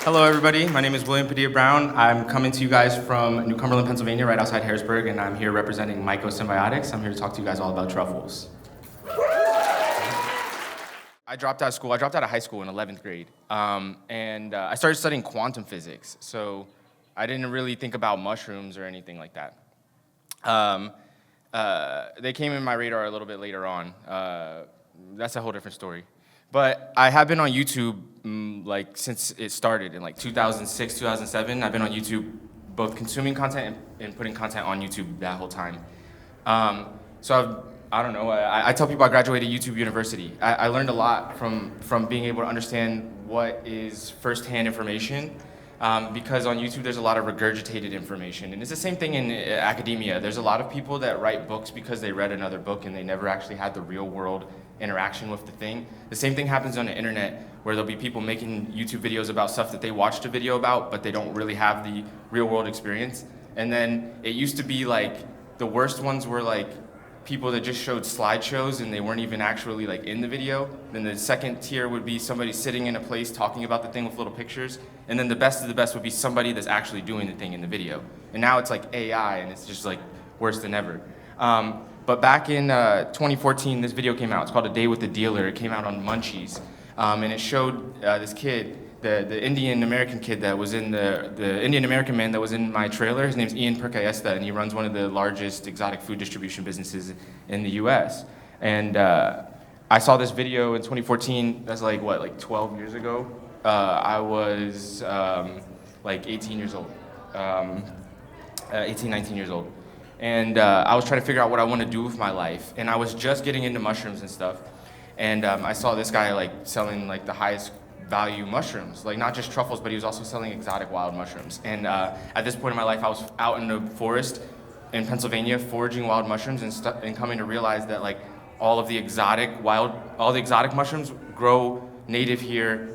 Hello, everybody. My name is William Padilla-Brown. I'm coming to you guys from New Cumberland, Pennsylvania, right outside Harrisburg, and I'm here representing Mycosymbiotics. I'm here to talk to you guys all about truffles. I dropped out of school. I dropped out of high school in 11th grade, and I started studying quantum physics. So I didn't really think about mushrooms or anything like that. They came in my radar a little bit later on. That's a whole different story. But I have been on YouTube since it started in 2006, 2007. I've been on YouTube, both consuming content and putting content on YouTube that whole time. I don't know. I tell people I graduated YouTube University. I learned a lot from being able to understand what is firsthand information. Because on YouTube there's a lot of regurgitated information, and it's the same thing in academia. There's a lot of people that write books because they read another book and they never actually had the real world interaction with the thing. The same thing happens on the internet, where there'll be people making YouTube videos about stuff that they watched a video about, but they don't really have the real world experience. And then it used to be the worst ones were people that just showed slideshows and they weren't even actually in the video. Then the second tier would be somebody sitting in a place talking about the thing with little pictures. And then the best of the best would be somebody that's actually doing the thing in the video. And now it's AI, and it's just worse than ever. But back in 2014, this video came out. It's called A Day with the Dealer. It came out on Munchies. And it showed this kid, the Indian American kid that was in the Indian American man that was in my trailer. His name's Ian Perkayesta, and he runs one of the largest exotic food distribution businesses in the US. And I saw this video in 2014. That's 12 years ago. I was 18 years old, 18, 19 years old. And I was trying to figure out what I want to do with my life. And I was just getting into mushrooms and stuff. And I saw this guy selling the highest value mushrooms, not just truffles, but he was also selling exotic wild mushrooms. And at this point in my life, I was out in the forest in Pennsylvania foraging wild mushrooms and coming to realize that all the exotic mushrooms grow native here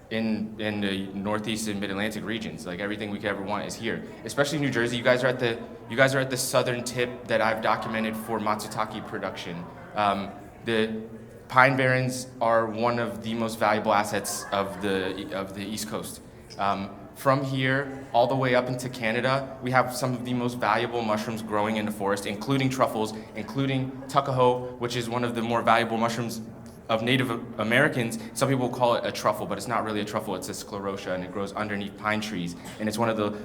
in the Northeast and Mid-Atlantic regions. Everything we could ever want is here. Especially New Jersey. You guys are at the southern tip that I've documented for matsutake production. The pine barrens are one of the most valuable assets of the East Coast. From here all the way up into Canada, we have some of the most valuable mushrooms growing in the forest, including truffles, including tuckahoe, which is one of the more valuable mushrooms of Native Americans. Some people call it a truffle, but it's not really a truffle, it's a sclerotia, and it grows underneath pine trees. And it's one of the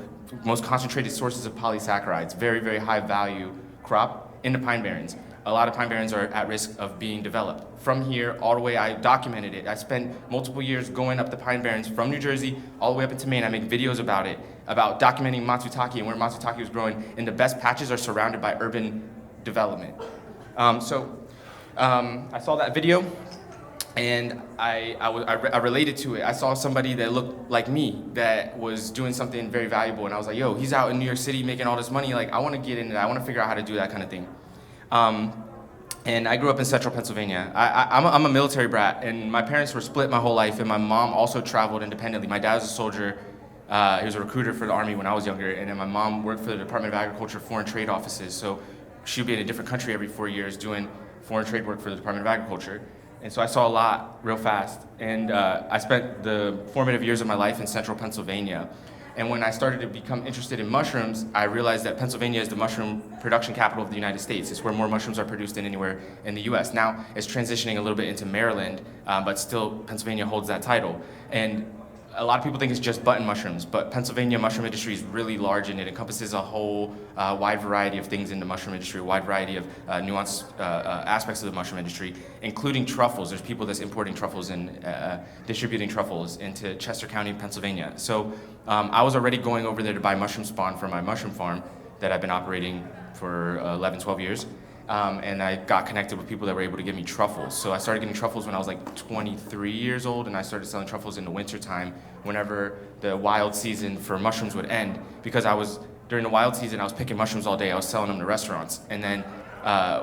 most concentrated sources of polysaccharides, very, very high value crop in the pine barrens. A lot of pine barrens are at risk of being developed. From here, all the way, I documented it. I spent multiple years going up the pine barrens from New Jersey all the way up into Maine. I make videos about it, about documenting matsutake and where matsutake was growing. And the best patches are surrounded by urban development. I saw that video, and I related to it. I saw somebody that looked like me that was doing something very valuable, and I was like, yo, he's out in New York City making all this money. I want to get into that. I want to figure out how to do that kind of thing. And I grew up in central Pennsylvania. I'm a military brat, and my parents were split my whole life, and my mom also traveled independently. My dad was a soldier. He was a recruiter for the Army when I was younger, and then my mom worked for the Department of Agriculture Foreign Trade offices, so she'd be in a different country every 4 years doing foreign trade work for the Department of Agriculture. And so I saw a lot real fast, and I spent the formative years of my life in central Pennsylvania. And when I started to become interested in mushrooms, I realized that Pennsylvania is the mushroom production capital of the United States. It's where more mushrooms are produced than anywhere in the US. Now it's transitioning a little bit into Maryland, but still Pennsylvania holds that title. And a lot of people think it's just button mushrooms, but Pennsylvania mushroom industry is really large, and it encompasses a whole wide variety of things in the mushroom industry, a wide variety of nuanced aspects of the mushroom industry, including truffles. There's people that's importing truffles and distributing truffles into Chester County, Pennsylvania. So I was already going over there to buy mushroom spawn for my mushroom farm that I've been operating for 11, 12 years. And I got connected with people that were able to give me truffles. So I started getting truffles when I was 23 years old, and I started selling truffles in the wintertime whenever the wild season for mushrooms would end. Because during the wild season, I was picking mushrooms all day. I was selling them to restaurants. And then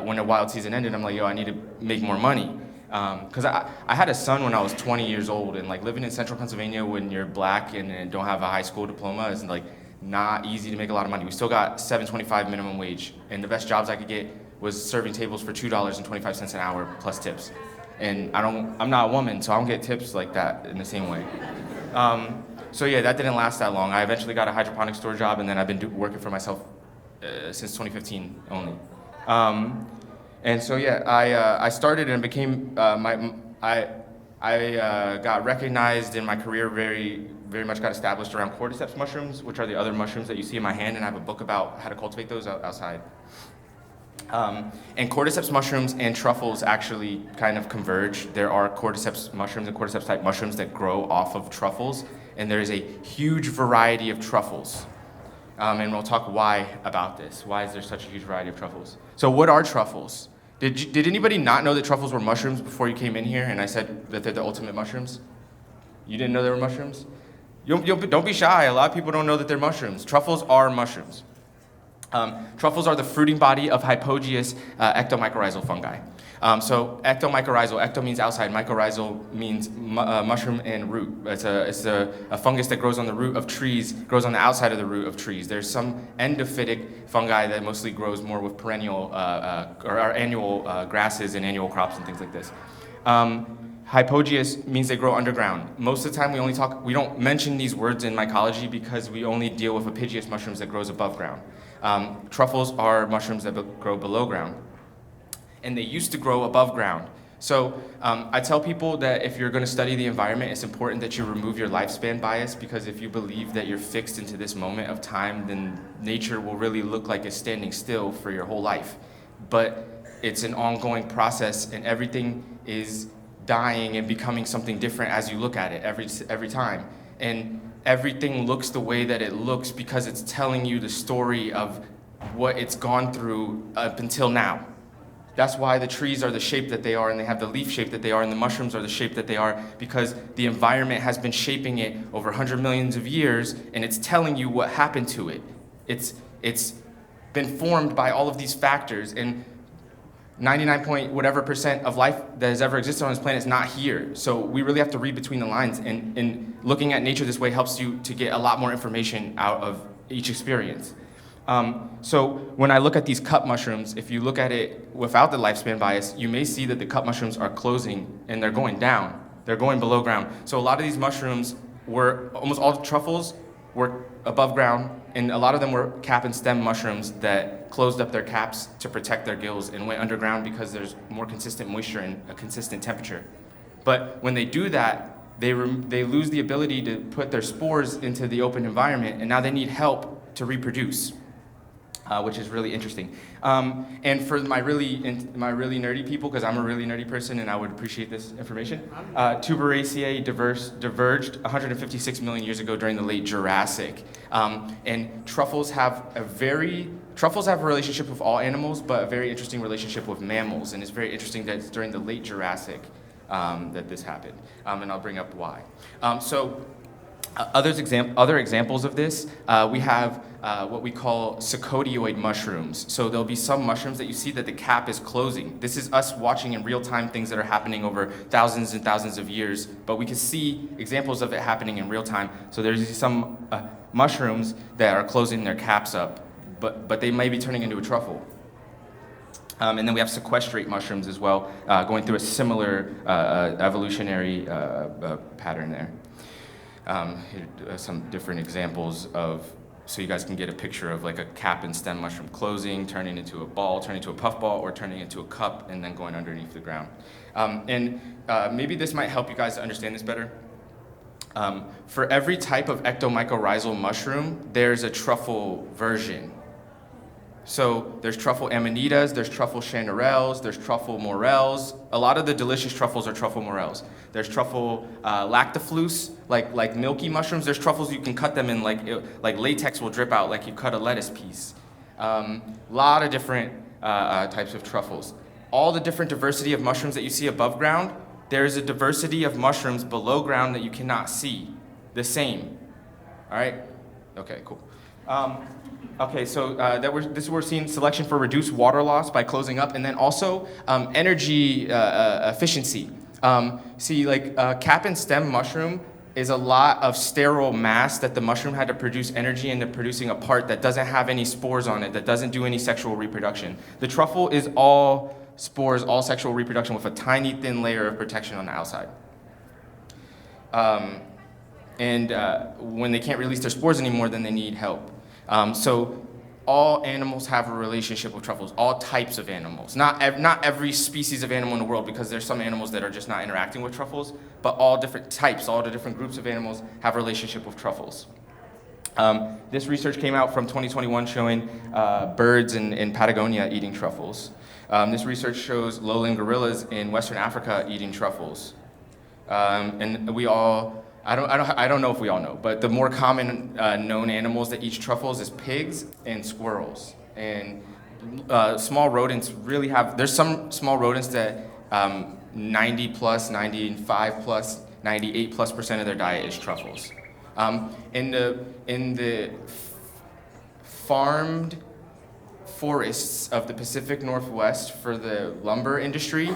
when the wild season ended, I'm like, yo, I need to make more money. Because I had a son when I was 20 years old, and living in central Pennsylvania when you're black and don't have a high school diploma is not easy to make a lot of money. We still got $7.25 minimum wage, and the best jobs I could get was serving tables for $2.25 an hour plus tips. And I'm not a woman, so I don't get tips like that in the same way. So yeah, that didn't last that long. I eventually got a hydroponic store job, and then I've been working for myself since 2015 only. And so yeah, I started and became I got recognized in my career, very much got established around cordyceps mushrooms, which are the other mushrooms that you see in my hand, and I have a book about how to cultivate those outside. And cordyceps mushrooms and truffles actually kind of converge. There are cordyceps mushrooms and cordyceps type mushrooms that grow off of truffles, and there is a huge variety of truffles. And we'll talk why about this. Why is there such a huge variety of truffles? So what are truffles? Did anybody not know that truffles were mushrooms before you came in here and I said that they're the ultimate mushrooms? You didn't know they were mushrooms? Don't be shy. A lot of people don't know that they're mushrooms. Truffles are mushrooms. Truffles are the fruiting body of hypogeous ectomycorrhizal fungi. So ectomycorrhizal, ecto means outside, mycorrhizal means mushroom and root. It's a fungus that grows on the root of trees, grows on the outside of the root of trees. There's some endophytic fungi that mostly grows more with perennial or annual grasses and annual crops and things like this. Hypogeous means they grow underground. Most of the time we don't mention these words in mycology because we only deal with epigeous mushrooms that grows above ground. Truffles are mushrooms that grow below ground. And they used to grow above ground. So I tell people that if you're gonna study the environment, it's important that you remove your lifespan bias, because if you believe that you're fixed into this moment of time, then nature will really look like it's standing still for your whole life. But it's an ongoing process, and everything is dying and becoming something different as you look at it every time. And everything looks the way that it looks because it's telling you the story of what it's gone through up until now. That's why the trees are the shape that they are, and they have the leaf shape that they are, and the mushrooms are the shape that they are, because the environment has been shaping it over 100 millions of years, and it's telling you what happened to it. It's been formed by all of these factors, and 99% of life that has ever existed on this planet is not here. So we really have to read between the lines, and looking at nature this way helps you to get a lot more information out of each experience. So when I look at these cup mushrooms, if you look at it without the lifespan bias, you may see that the cup mushrooms are closing and they're going down. They're going below ground. So a lot of these mushrooms almost all truffles were above ground, and a lot of them were cap and stem mushrooms that closed up their caps to protect their gills and went underground because there's more consistent moisture and a consistent temperature. But when they do that, they lose the ability to put their spores into the open environment, and now they need help to reproduce. Which is really interesting. And for my really nerdy people, because I'm a really nerdy person and I would appreciate this information, Tuberaceae diverged 156 million years ago during the late Jurassic. And truffles have a relationship with all animals, but a very interesting relationship with mammals. And it's very interesting that it's during the late Jurassic that this happened. And I'll bring up why. Other examples of this, we have what we call secodioid mushrooms. So there'll be some mushrooms that you see that the cap is closing. This is us watching in real time things that are happening over thousands and thousands of years, but we can see examples of it happening in real time. So there's some mushrooms that are closing their caps up, but they may be turning into a truffle. And then we have sequestrate mushrooms as well, going through a similar evolutionary pattern there. Here are some different examples so you guys can get a picture of like a cap and stem mushroom closing, turning into a ball, turning into a puffball, or turning into a cup, and then going underneath the ground. Maybe this might help you guys to understand this better. For every type of ectomycorrhizal mushroom, there's a truffle version. So there's truffle amanitas, there's truffle chanterelles, there's truffle morels. A lot of the delicious truffles are truffle morels. There's truffle lactifluous, like milky mushrooms. There's truffles you can cut them in like latex will drip out like you cut a lettuce piece. Lot of different types of truffles. All the different diversity of mushrooms that you see above ground, there's a diversity of mushrooms below ground that you cannot see. The same. All right? Okay, cool. Okay, so we're seeing selection for reduced water loss by closing up, and then also energy efficiency. Cap and stem mushroom is a lot of sterile mass that the mushroom had to produce energy into producing a part that doesn't have any spores on it, that doesn't do any sexual reproduction. The truffle is all spores, all sexual reproduction with a tiny thin layer of protection on the outside. And when they can't release their spores anymore, then they need help. So all animals have a relationship with truffles, all types of animals. Not every species of animal in the world, because there's some animals that are just not interacting with truffles, but all different types, all the different groups of animals have a relationship with truffles. This research came out from 2021 showing birds in Patagonia eating truffles. This research shows lowland gorillas in Western Africa eating truffles. And we all, I don't know if we all know, but the more common known animals that eat truffles is pigs and squirrels. And small rodents really have, there's some small rodents that 90 plus, 95 plus, 98 plus % of their diet is truffles. In the farmed forests of the Pacific Northwest for the lumber industry,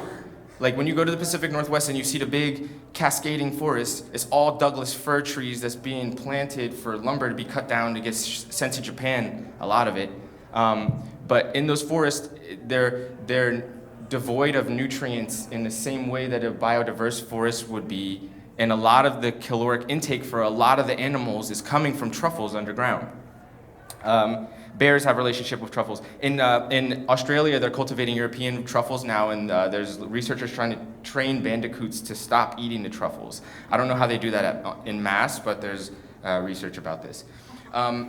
like when you go to the Pacific Northwest and you see the big cascading forest, it's all Douglas fir trees that's being planted for lumber to be cut down to get sent to Japan, a lot of it. But in those forests, they're devoid of nutrients in the same way that a biodiverse forest would be. And a lot of the caloric intake for a lot of the animals is coming from truffles underground. Bears have a relationship with truffles. In Australia, they're cultivating European truffles now, and there's researchers trying to train bandicoots to stop eating the truffles. I don't know how they do that in mass, but there's research about this.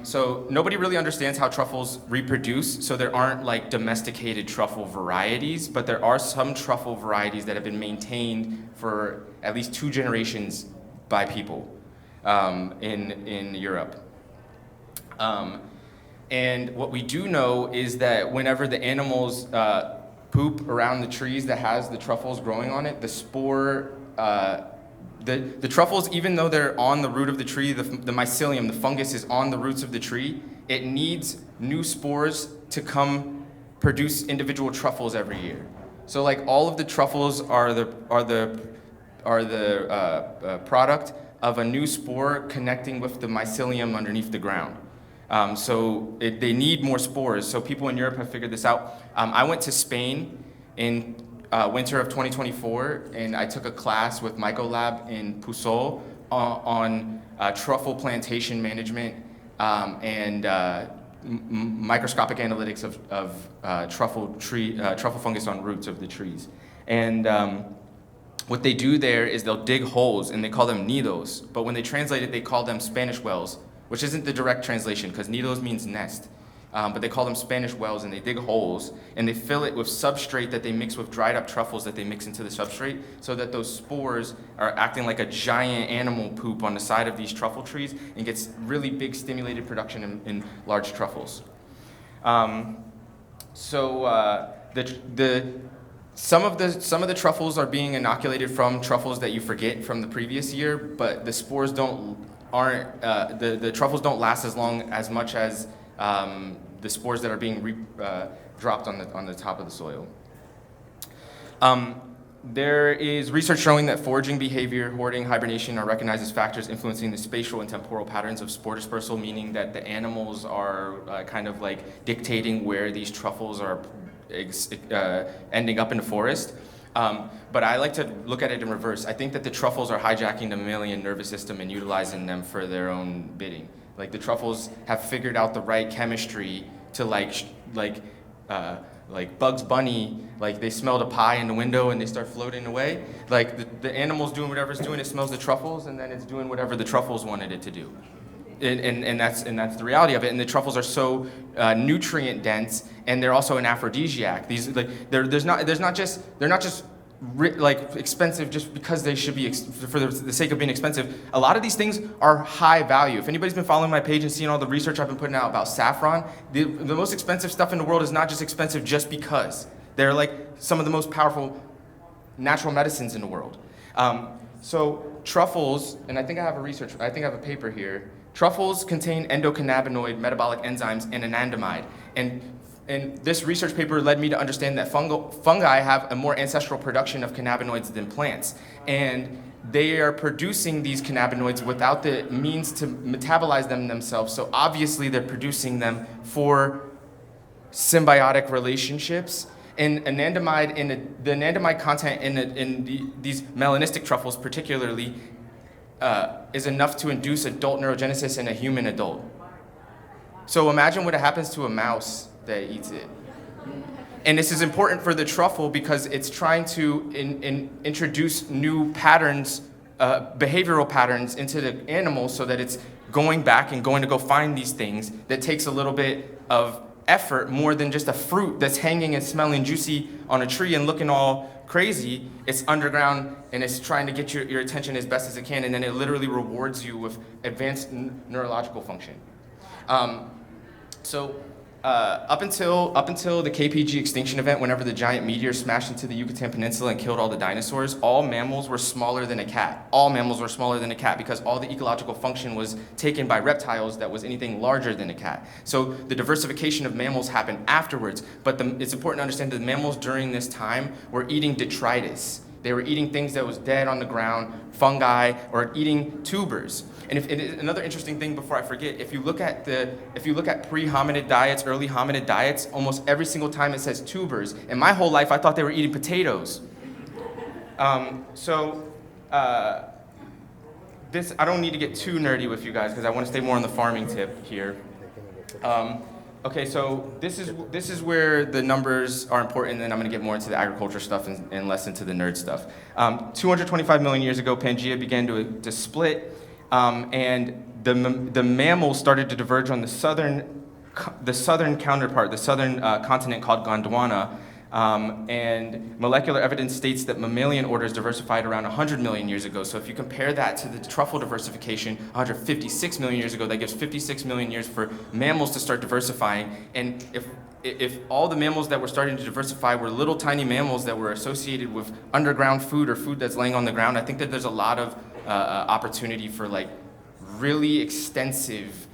So nobody really understands how truffles reproduce, so there aren't like domesticated truffle varieties, but there are some truffle varieties that have been maintained for at least 2 generations by people in Europe. And what we do know is that whenever the animals poop around the trees that has the truffles growing on it, the spore, the truffles, even though they're on the root of the tree, the mycelium, the fungus is on the roots of the tree, it needs new spores to come produce individual truffles every year. So like all of the truffles are the product of a new spore connecting with the mycelium underneath the ground. They need more spores. So people in Europe have figured this out. I went to Spain in winter of 2024, and I took a class with Mycolab in Pusol on truffle plantation management and microscopic analytics of truffle fungus on roots of the trees. And what they do there is they'll dig holes, and they call them nidos. But when they translate it, they call them Spanish wells, which isn't the direct translation, because nidos means nest. But they call them Spanish wells, and they dig holes, and they fill it with substrate that they mix with dried up truffles that they mix into the substrate, so that those spores are acting like a giant animal poop on the side of these truffle trees and gets really big stimulated production in large truffles. Some of the truffles are being inoculated from truffles that you forget from the previous year, but the spores the truffles don't last as much as the spores that are being dropped on the top of the soil. There is research showing that foraging behavior, hoarding, hibernation are recognized as factors influencing the spatial and temporal patterns of spore dispersal, meaning that the animals are kind of like dictating where these truffles are ending up in the forest. But I like to look at it in reverse. I think that the truffles are hijacking the mammalian nervous system and utilizing them for their own bidding. Like the truffles have figured out the right chemistry to like Bugs Bunny, like they smelled a pie in the window and they start floating away. Like the animal's doing whatever it's doing, it smells the truffles, and then it's doing whatever the truffles wanted it to do. And that's the reality of it. And the truffles are so nutrient dense, and they're also an aphrodisiac. They're not just expensive just because they should be for the sake of being expensive. A lot of these things are high value. If anybody's been following my page and seeing all the research I've been putting out about saffron, the most expensive stuff in the world is not just expensive just because. They're like some of the most powerful natural medicines in the world. So truffles, and I think I have a paper here. Truffles contain endocannabinoid metabolic enzymes and anandamide. And this research paper led me to understand that fungi have a more ancestral production of cannabinoids than plants. And they are producing these cannabinoids without the means to metabolize them themselves. So obviously they're producing them for symbiotic relationships. And anandamide, the anandamide content in these melanistic truffles particularly, is enough to induce adult neurogenesis in a human adult. So imagine what happens to a mouse that eats it. And this is important for the truffle because it's trying to introduce new patterns, behavioral patterns into the animal so that it's going back and going to go find these things. That takes a little bit of effort, more than just a fruit that's hanging and smelling juicy on a tree and looking all crazy. It's underground and it's trying to get your attention as best as it can, and then it literally rewards you with advanced neurological function. Up until the KPG extinction event, whenever the giant meteor smashed into the Yucatan Peninsula and killed all the dinosaurs, all mammals were smaller than a cat. All mammals were smaller than a cat because all the ecological function was taken by reptiles that was anything larger than a cat. So the diversification of mammals happened afterwards, but it's important to understand that the mammals during this time were eating detritus. They were eating things that was dead on the ground, fungi, or eating tubers. And another interesting thing before I forget, if you look at pre-hominid diets, early hominid diets, almost every single time it says tubers. And my whole life I thought they were eating potatoes. This, I don't need to get too nerdy with you guys because I want to stay more on the farming tip here. Okay, so this is where the numbers are important, and then I'm going to get more into the agriculture stuff and less into the nerd stuff. 225 million years ago, Pangea began to split, and the mammals started to diverge on the southern counterpart, the southern continent called Gondwana. And molecular evidence states that mammalian orders diversified around 100 million years ago. So if you compare that to the truffle diversification 156 million years ago, that gives 56 million years for mammals to start diversifying. And if all the mammals that were starting to diversify were little tiny mammals that were associated with underground food or food that's laying on the ground, I think that there's a lot of opportunity for like really extensive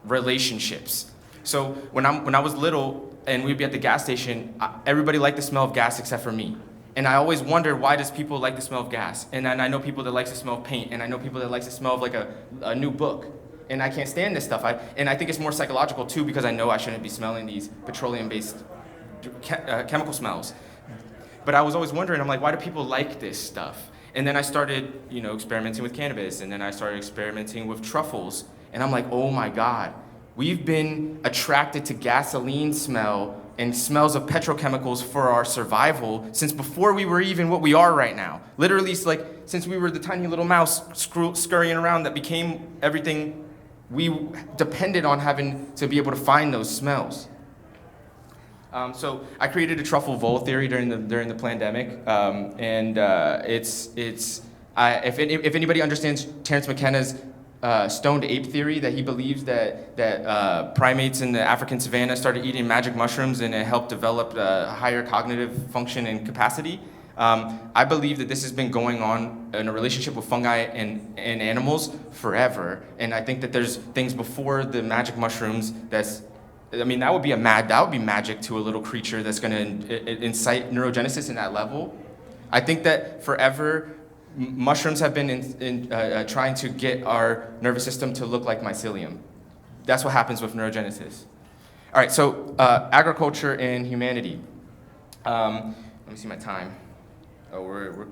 relationships. So when I was little, and we'd be at the gas station, everybody liked the smell of gas except for me. And I always wondered, why does people like the smell of gas? And I know people that like the smell of paint, and I know people that like the smell of like a new book. And I can't stand this stuff. And I think it's more psychological too, because I know I shouldn't be smelling these petroleum-based chemical smells. But I was always wondering, I'm like, why do people like this stuff? And then I started, experimenting with cannabis, and then I started experimenting with truffles. And I'm like, oh my God. We've been attracted to gasoline smell and smells of petrochemicals for our survival since before we were even what we are right now. Literally, it's like since we were the tiny little mouse scurrying around that became everything we depended on having to be able to find those smells. So I created a truffle vole theory during the pandemic, if anybody understands Terence McKenna's stoned ape theory, that he believes that primates in the African savanna started eating magic mushrooms and it helped develop higher cognitive function and capacity. I believe that this has been going on in a relationship with fungi and animals forever, and I think that there's things before the magic mushrooms that would be magic to a little creature that's going to incite neurogenesis in that level. I think that forever mushrooms have been trying to get our nervous system to look like mycelium. That's what happens with neurogenesis. All right, so agriculture and humanity. Let me see my time. Oh, we're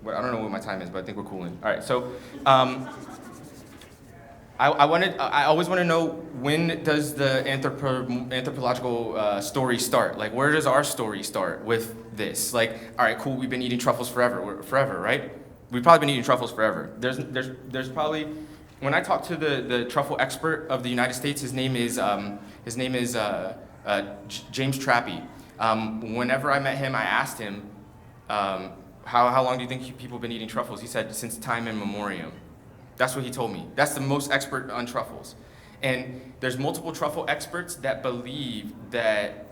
I don't know what my time is, but I think we're cooling. All right, so I always want to know, when does the anthropological story start? Like, where does our story start with this? Like, all right, cool, we've been eating truffles forever, right? We've probably been eating truffles forever. There's probably, when I talk to the truffle expert of the United States, his name is James Trappy. Whenever I met him, I asked him, how long do you think people have been eating truffles? He said, since time immemorial. That's what he told me. That's the most expert on truffles. And there's multiple truffle experts that believe that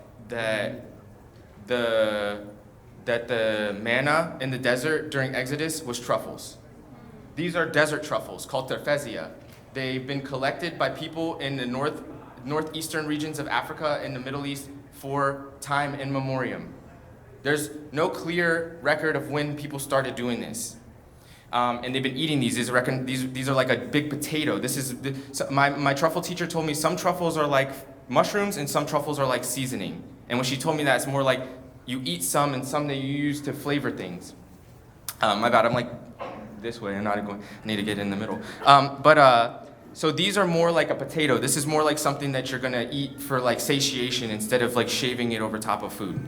the manna in the desert during Exodus was truffles. These are desert truffles called terfezia. They've been collected by people in the northeastern regions of Africa and the Middle East for time immemorial. There's no clear record of when people started doing this. And they've been eating these. These are like a big potato. My truffle teacher told me some truffles are like mushrooms and some truffles are like seasoning. And when she told me that, it's more like you eat some and some that you use to flavor things. My bad, I'm like this way. I need to get in the middle. So these are more like a potato. This is more like something that you're gonna eat for like satiation instead of like shaving it over top of food.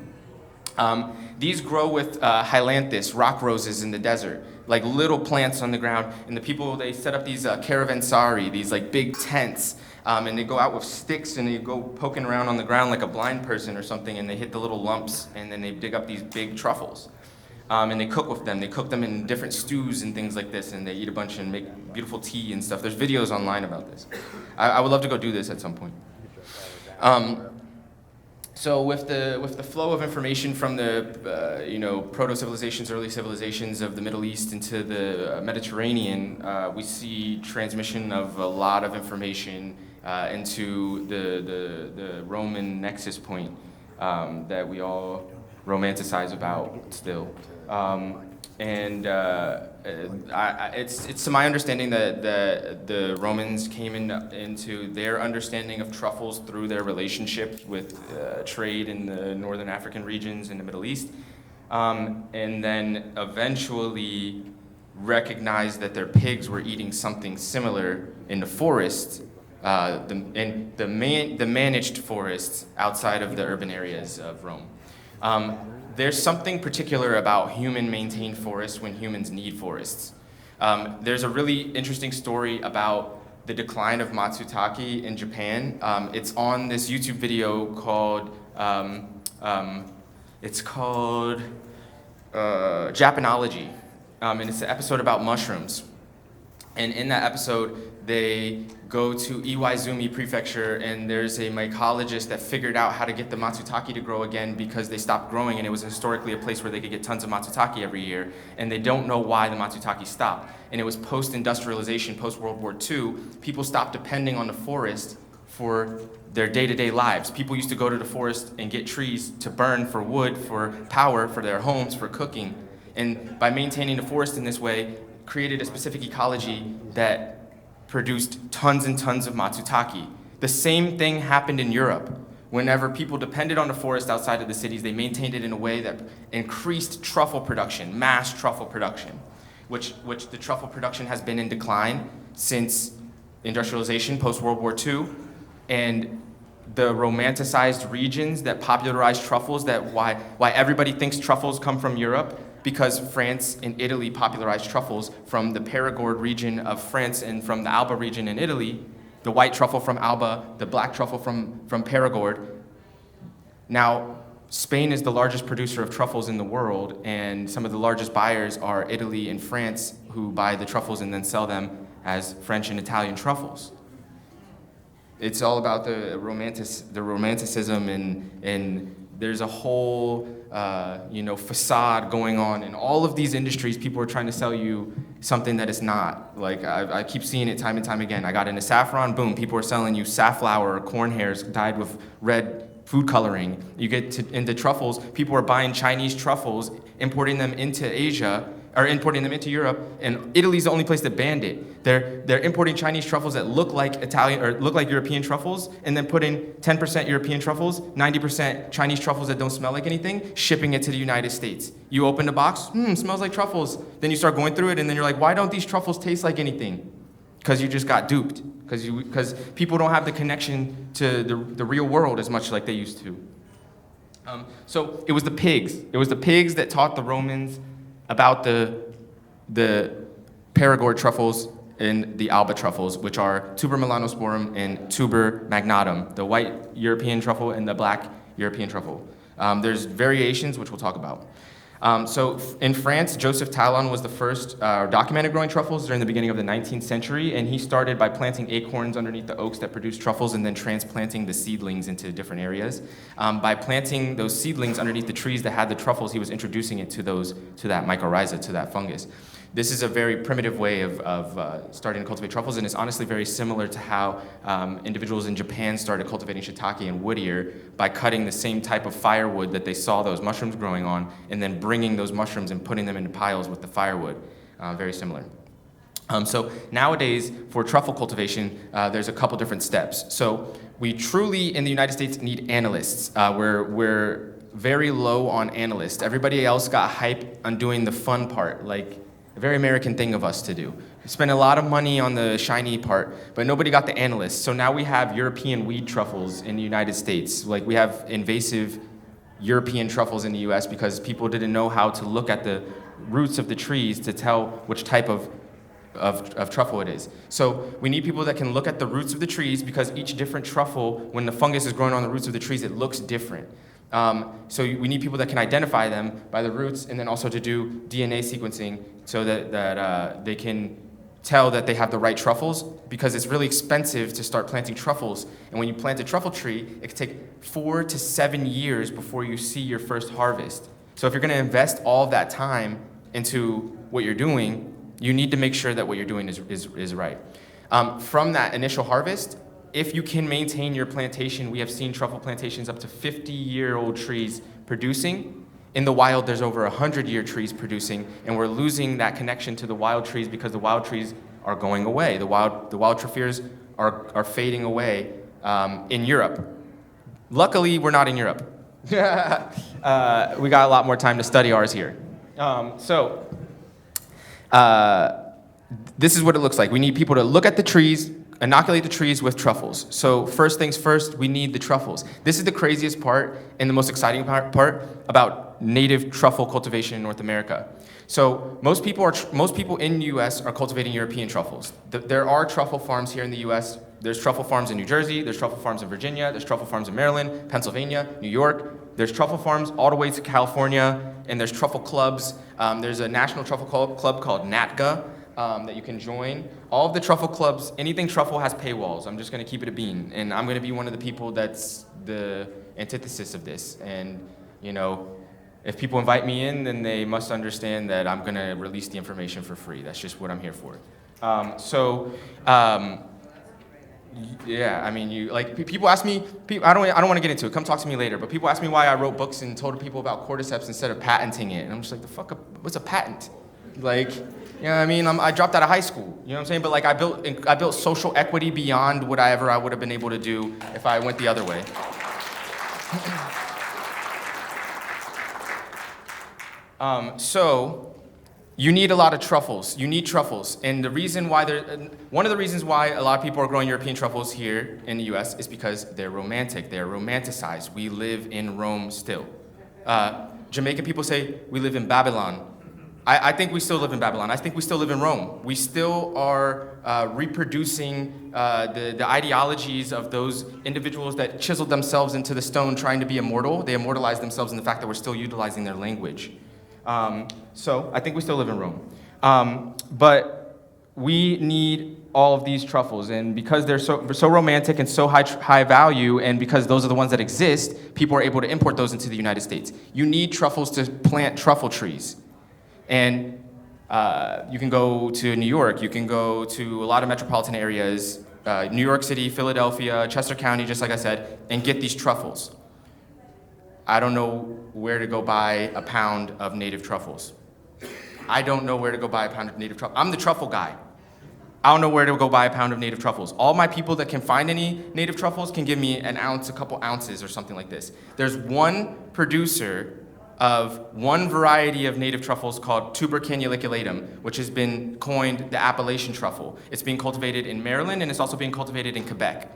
These grow with hyalanthus, rock roses in the desert, like little plants on the ground. And the people, they set up these caravansari, these like big tents, and they go out with sticks and they go poking around on the ground like a blind person or something, and they hit the little lumps, and then they dig up these big truffles. And they cook with them. They cook them in different stews and things like this, and they eat a bunch and make beautiful tea and stuff. There's videos online about this. I would love to go do this at some point. So with the flow of information from the proto-civilizations, early civilizations of the Middle East into the Mediterranean, we see transmission of a lot of information into the Roman nexus point that we all romanticize about still. It's to my understanding that the Romans came into their understanding of truffles through their relationship with trade in the northern African regions in the Middle East, and then eventually recognized that their pigs were eating something similar in the forest, the managed forests outside of the urban areas of Rome. There's something particular about human-maintained forests when humans need forests. There's a really interesting story about the decline of Matsutake in Japan. It's on this YouTube video called, Japanology, and it's an episode about mushrooms. And in that episode, they go to Iwaizumi Prefecture, and there's a mycologist that figured out how to get the matsutake to grow again because they stopped growing, and it was historically a place where they could get tons of matsutake every year, and they don't know why the matsutake stopped. And it was post-industrialization, post-World War II, people stopped depending on the forest for their day-to-day lives. People used to go to the forest and get trees to burn for wood, for power, for their homes, for cooking. And by maintaining the forest in this way, created a specific ecology that produced tons and tons of matsutake. The same thing happened in Europe. Whenever people depended on the forest outside of the cities, they maintained it in a way that increased truffle production, mass truffle production, which the truffle production has been in decline since industrialization, post-World War II, and the romanticized regions that popularized truffles, that why everybody thinks truffles come from Europe, because France and Italy popularized truffles from the Perigord region of France and from the Alba region in Italy, the white truffle from Alba, the black truffle from Perigord. Now, Spain is the largest producer of truffles in the world, and some of the largest buyers are Italy and France, who buy the truffles and then sell them as French and Italian truffles. It's all about the romanticism, and there's a whole facade going on in all of these industries. People are trying to sell you something that is not. Like, I keep seeing it time and time again. I got into saffron, boom, people are selling you safflower or corn hairs dyed with red food coloring. You get into truffles, people are buying Chinese truffles, importing them into Asia, or importing them into Europe, and Italy's the only place that banned it. They're importing Chinese truffles that look like Italian or look like European truffles, and then putting 10% European truffles, 90% Chinese truffles that don't smell like anything, shipping it to the United States. You open the box, smells like truffles. Then you start going through it, and then you're like, why don't these truffles taste like anything? Because you just got duped. Because people don't have the connection to the real world as much like they used to. So it was the pigs. It was the pigs that taught the Romans about the Perigord truffles and the Alba truffles, which are Tuber melanosporum and Tuber magnatum, the white European truffle and the black European truffle. There's variations, which we'll talk about. So in France, Joseph Talon was the first documented growing truffles during the beginning of the 19th century, and he started by planting acorns underneath the oaks that produced truffles and then transplanting the seedlings into different areas. By planting those seedlings underneath the trees that had the truffles, he was introducing it to that mycorrhiza, to that fungus. This is a very primitive way of starting to cultivate truffles, and it's honestly very similar to how individuals in Japan started cultivating shiitake and wood ear by cutting the same type of firewood that they saw those mushrooms growing on, and then bringing those mushrooms and putting them into piles with the firewood. Very similar. So nowadays, for truffle cultivation, there's a couple different steps. So we truly, in the United States, need analysts. We're very low on analysts. Everybody else got hype on doing the fun part, like A very American thing of us to do. We spend a lot of money on the shiny part, but nobody got the analysts. So now we have European weed truffles in the United States. Like, we have invasive European truffles in the US because people didn't know how to look at the roots of the trees to tell which type of truffle it is. So we need people that can look at the roots of the trees, because each different truffle, when the fungus is growing on the roots of the trees, it looks different. So we need people that can identify them by the roots, and then also to do DNA sequencing so that they can tell that they have the right truffles, because it's really expensive to start planting truffles. And when you plant a truffle tree, it can take 4 to 7 years before you see your first harvest. So if you're going to invest all of that time into what you're doing, you need to make sure that what you're doing is right. From that initial harvest, if you can maintain your plantation, we have seen truffle plantations up to 50-year-old trees producing. In the wild, there's over 100-year trees producing, and we're losing that connection to the wild trees because the wild trees are going away. The wild trophers are fading away in Europe. Luckily, we're not in Europe. We got a lot more time to study ours here. This is what it looks like. We need people to look at the trees, inoculate the trees with truffles. So first things first, we need the truffles. This is the craziest part and the most exciting part about native truffle cultivation in North America. So most people in the U.S. are cultivating European truffles. There are truffle farms here in the U.S. There's truffle farms in New Jersey, there's truffle farms in Virginia, there's truffle farms in Maryland, Pennsylvania, New York. There's truffle farms all the way to California, and there's truffle clubs. There's a national truffle club called NATGA that you can join. All of the truffle clubs, anything truffle has paywalls. I'm just gonna keep it a bean, and I'm gonna be one of the people that's the antithesis of this. And you know, if people invite me in, then they must understand that I'm gonna release the information for free. That's just what I'm here for. Yeah, I mean, people ask me, I don't want to get into it, come talk to me later, but people ask me why I wrote books and told people about cordyceps instead of patenting it, and I'm just like, what's a patent? Like, you know what I mean? I dropped out of high school, you know what I'm saying? But like, I built social equity beyond whatever I would have been able to do if I went the other way. So, you need a lot of truffles. You need truffles. And one of the reasons why a lot of people are growing European truffles here in the US is because they're romantic. They're romanticized. We live in Rome still. Jamaican people say we live in Babylon. I think we still live in Babylon. I think we still live in Rome. We still are reproducing the ideologies of those individuals that chiseled themselves into the stone trying to be immortal. They immortalized themselves in the fact that we're still utilizing their language. So I think we still live in Rome. But we need all of these truffles, and because they're so romantic and so high value, and because those are the ones that exist, people are able to import those into the United States. You need truffles to plant truffle trees. And you can go to New York, you can go to a lot of metropolitan areas, New York City, Philadelphia, Chester County, just like I said, and get these truffles. I don't know where to go buy a pound of native truffles. I don't know where to go buy a pound of native truffles. I'm the truffle guy. I don't know where to go buy a pound of native truffles. All my people that can find any native truffles can give me an ounce, a couple ounces, or something like this. There's one producer of one variety of native truffles called Tuber canuliculatum, which has been coined the Appalachian truffle. It's being cultivated in Maryland, and it's also being cultivated in Quebec.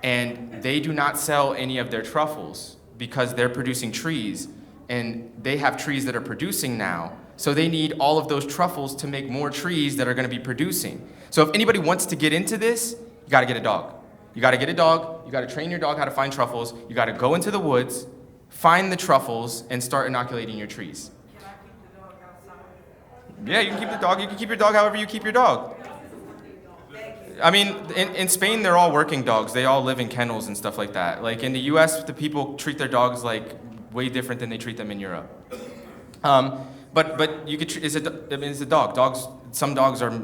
And they do not sell any of their truffles because they're producing trees, and they have trees that are producing now. So they need all of those truffles to make more trees that are gonna be producing. So if anybody wants to get into this, you gotta get a dog. You gotta get a dog, you gotta train your dog how to find truffles, you gotta go into the woods, find the truffles, and start inoculating your trees. Can I keep the dog outside? Yeah, you can keep the dog. You can keep your dog however you keep your dog. I mean, in Spain, they're all working dogs. They all live in kennels and stuff like that. Like in the U.S., the people treat their dogs like way different than they treat them in Europe. But you could. It's a dog. Some dogs are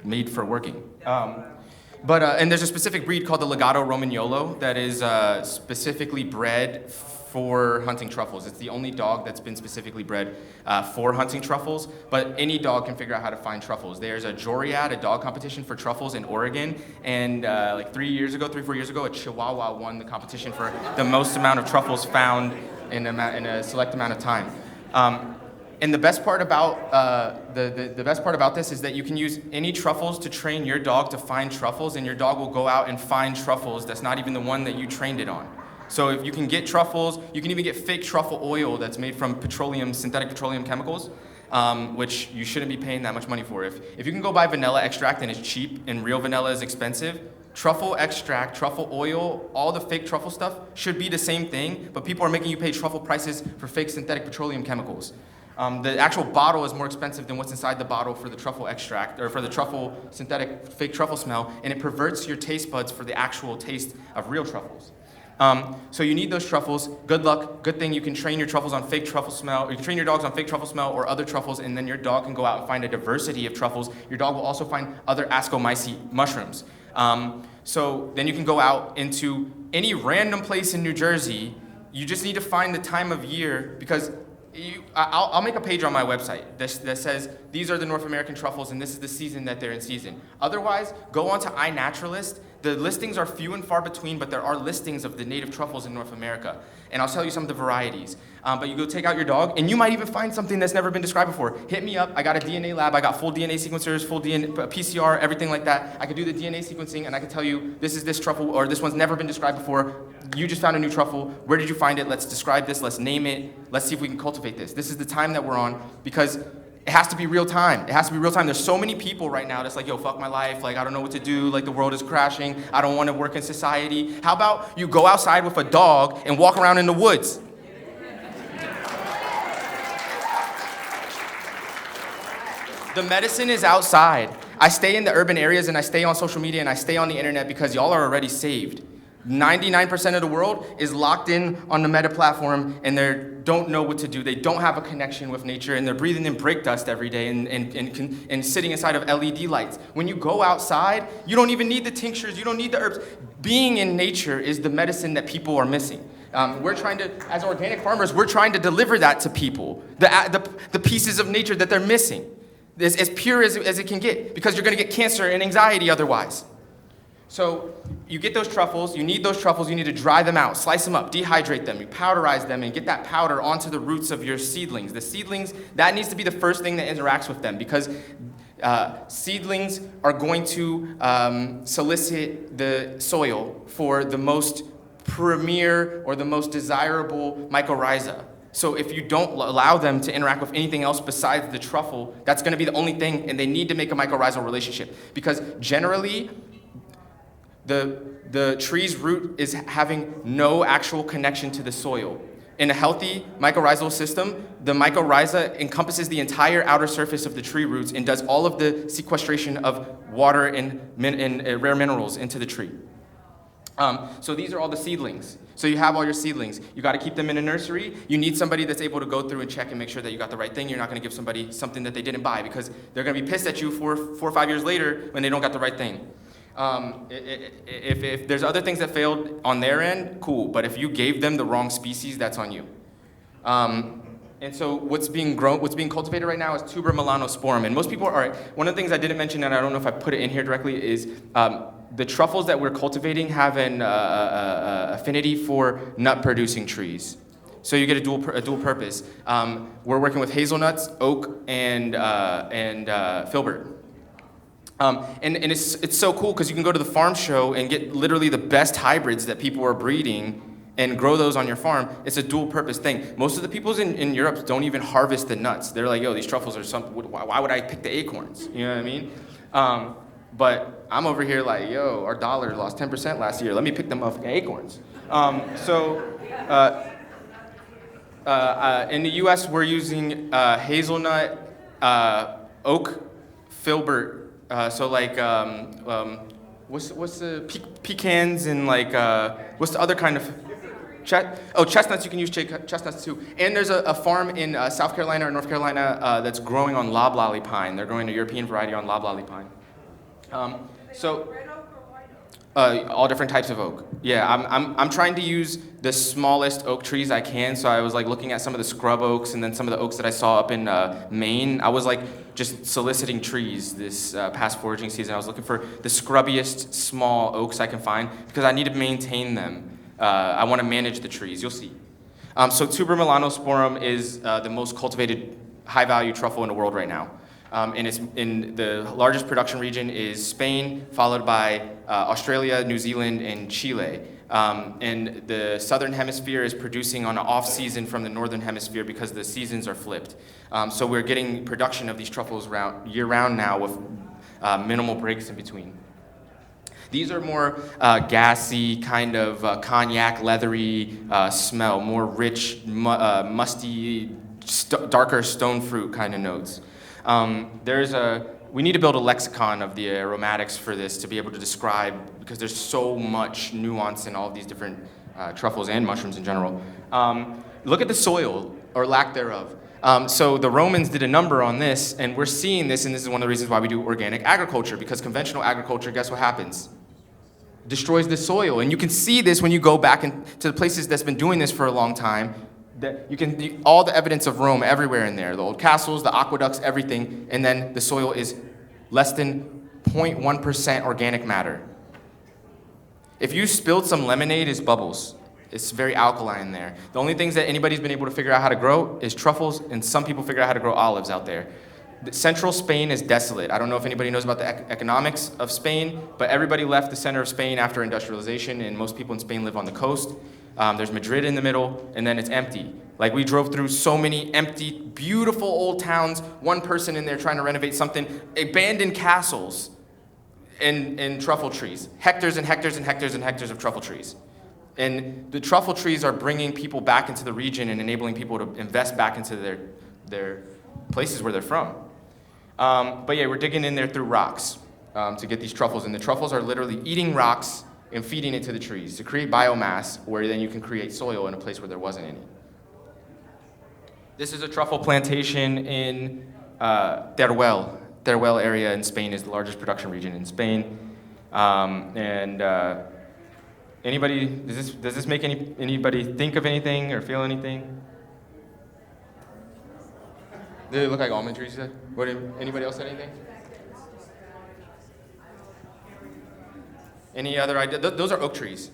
made for working. And there's a specific breed called the Legato Romagnolo that is specifically bred for hunting truffles. It's the only dog that's been specifically bred for hunting truffles, but any dog can figure out how to find truffles. There's a Joriad, a dog competition for truffles in Oregon, and like 4 years ago, a Chihuahua won the competition for the most amount of truffles found in a select amount of time. And the best part about the best part about this is that you can use any truffles to train your dog to find truffles, and your dog will go out and find truffles that's not even the one that you trained it on. So if you can get truffles, you can even get fake truffle oil that's made from synthetic petroleum chemicals, which you shouldn't be paying that much money for. If you can go buy vanilla extract and it's cheap and real vanilla is expensive, truffle extract, truffle oil, all the fake truffle stuff should be the same thing, but people are making you pay truffle prices for fake synthetic petroleum chemicals. The actual bottle is more expensive than what's inside the bottle for the truffle extract, or for the truffle synthetic fake truffle smell, and it perverts your taste buds for the actual taste of real truffles. So you need those truffles. Good luck. Good thing you can train your truffles on fake truffle smell. Or you can train your dogs on fake truffle smell or other truffles, and then your dog can go out and find a diversity of truffles. Your dog will also find other ascomycete mushrooms. So then you can go out into any random place in New Jersey. You just need to find the time of year, because I'll make a page on my website that says these are the North American truffles and this is the season that they're in season. Otherwise, go on to iNaturalist. The listings are few and far between, but there are listings of the native truffles in North America. And I'll tell you some of the varieties. But you go take out your dog, and you might even find something that's never been described before. Hit me up. I got a DNA lab. I got full DNA sequencers, full DNA, PCR, everything like that. I could do the DNA sequencing, and I could tell you this is this truffle, or this one's never been described before. You just found a new truffle. Where did you find it? Let's describe this. Let's name it. Let's see if we can cultivate this. This is the time that we're on, because it has to be real time. It has to be real time. There's so many people right now that's like, yo, fuck my life. Like, I don't know what to do. Like, the world is crashing. I don't want to work in society. How about you go outside with a dog and walk around in the woods? The medicine is outside. I stay in the urban areas, and I stay on social media, and I stay on the internet because y'all are already saved. 99% of the world is locked in on the Meta platform, and they don't know what to do. They don't have a connection with nature, and they're breathing in brake dust every day and sitting inside of LED lights. When you go outside, you don't even need the tinctures. You don't need the herbs. Being in nature is the medicine that people are missing. We're trying to, as organic farmers, we're trying to deliver that to people, the pieces of nature that they're missing, as pure as it can get, because you're going to get cancer and anxiety otherwise. So you get those truffles, you need to dry them out, slice them up, dehydrate them, you powderize them, and get that powder onto the roots of your seedlings. The seedlings, that needs to be the first thing that interacts with them, because seedlings are going to solicit the soil for the most premier or the most desirable mycorrhiza. So if you don't allow them to interact with anything else besides the truffle, that's going to be the only thing, and they need to make a mycorrhizal relationship, because generally, the tree's root is having no actual connection to the soil. In a healthy mycorrhizal system, the mycorrhiza encompasses the entire outer surface of the tree roots and does all of the sequestration of water and rare minerals into the tree. So these are all the seedlings. So you have all your seedlings. You got to keep them in a nursery. You need somebody that's able to go through and check and make sure that you got the right thing. You're not going to give somebody something that they didn't buy, because they're going to be pissed at you 4 or 5 years later when they don't got the right thing. If there's other things that failed on their end, cool. But if you gave them the wrong species, that's on you. And so what's being cultivated right now is tuber melanosporum. And most people are, one of the things I didn't mention, and I don't know if I put it in here directly, is the truffles that we're cultivating have an affinity for nut-producing trees. So you get a dual purpose. We're working with hazelnuts, oak, and filbert. And it's so cool because you can go to the farm show and get literally the best hybrids that people are breeding and grow those on your farm. It's a dual purpose thing. Most of the people in Europe don't even harvest the nuts. They're like, yo, these truffles are something, why would I pick the acorns? You know what I mean? But I'm over here like, yo, our dollar lost 10% last year. Let me pick them up acorns. In the US, we're using hazelnut, oak, filbert, what's the pecans and what's the other kind of chestnuts? You can use chestnuts too. And there's a farm in South Carolina or North Carolina that's growing on loblolly pine. They're growing a European variety on loblolly pine. All different types of oak. Yeah, I'm trying to use the smallest oak trees I can. So I was looking at some of the scrub oaks and then some of the oaks that I saw up in Maine. I was just soliciting trees this past foraging season. I was looking for the scrubbiest small oaks I can find because I need to maintain them. I want to manage the trees. You'll see. So tuber melanosporum is the most cultivated high-value truffle in the world right now. And it's in the largest production region is Spain, followed by Australia, New Zealand, and Chile. And the southern hemisphere is producing on an off-season from the northern hemisphere because the seasons are flipped. So we're getting production of these truffles year-round now with minimal breaks in between. These are more gassy, kind of cognac, leathery smell, more rich, musty, darker stone fruit kind of notes. We need to build a lexicon of the aromatics for this to be able to describe, because there's so much nuance in all of these different truffles and mushrooms in general. Look at the soil, or lack thereof. So the Romans did a number on this, and we're seeing this, and this is one of the reasons why we do organic agriculture, because conventional agriculture, guess what happens? Destroys the soil. And you can see this when you go back into the places that's been doing this for a long time. All the evidence of Rome everywhere in there, the old castles, the aqueducts, everything, and then the soil is less than 0.1% organic matter. If you spilled some lemonade, it's bubbles. It's very alkaline there. The only things that anybody's been able to figure out how to grow is truffles, and some people figure out how to grow olives out there. Central Spain is desolate. I don't know if anybody knows about the economics of Spain, but everybody left the center of Spain after industrialization, and most people in Spain live on the coast. There's Madrid in the middle, and then it's empty. Like, we drove through so many empty, beautiful old towns, one person in there trying to renovate something, abandoned castles and truffle trees. Hectares and hectares and hectares and hectares of truffle trees. And the truffle trees are bringing people back into the region and enabling people to invest back into their places where they're from. But yeah, we're digging in there through rocks to get these truffles, and the truffles are literally eating rocks and feeding it to the trees to create biomass, where then you can create soil in a place where there wasn't any. This is a truffle plantation in Teruel. Teruel area in Spain is the largest production region in Spain. Anybody, does this make anybody think of anything or feel anything? Do they look like almond trees? Anybody else said anything? Any other idea? Those are oak trees.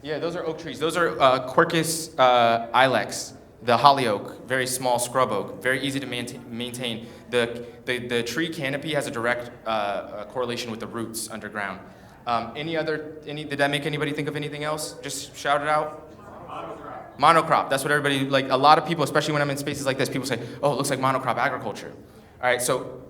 Yeah, those are oak trees. Those are Quercus ilex, the holly oak, very small scrub oak, very easy to maintain. The tree canopy has a direct correlation with the roots underground. Did that make anybody think of anything else? Just shout it out. Monocrop. That's what everybody, like, a lot of people, especially when I'm in spaces like this, people say, oh, it looks like monocrop agriculture. All right, so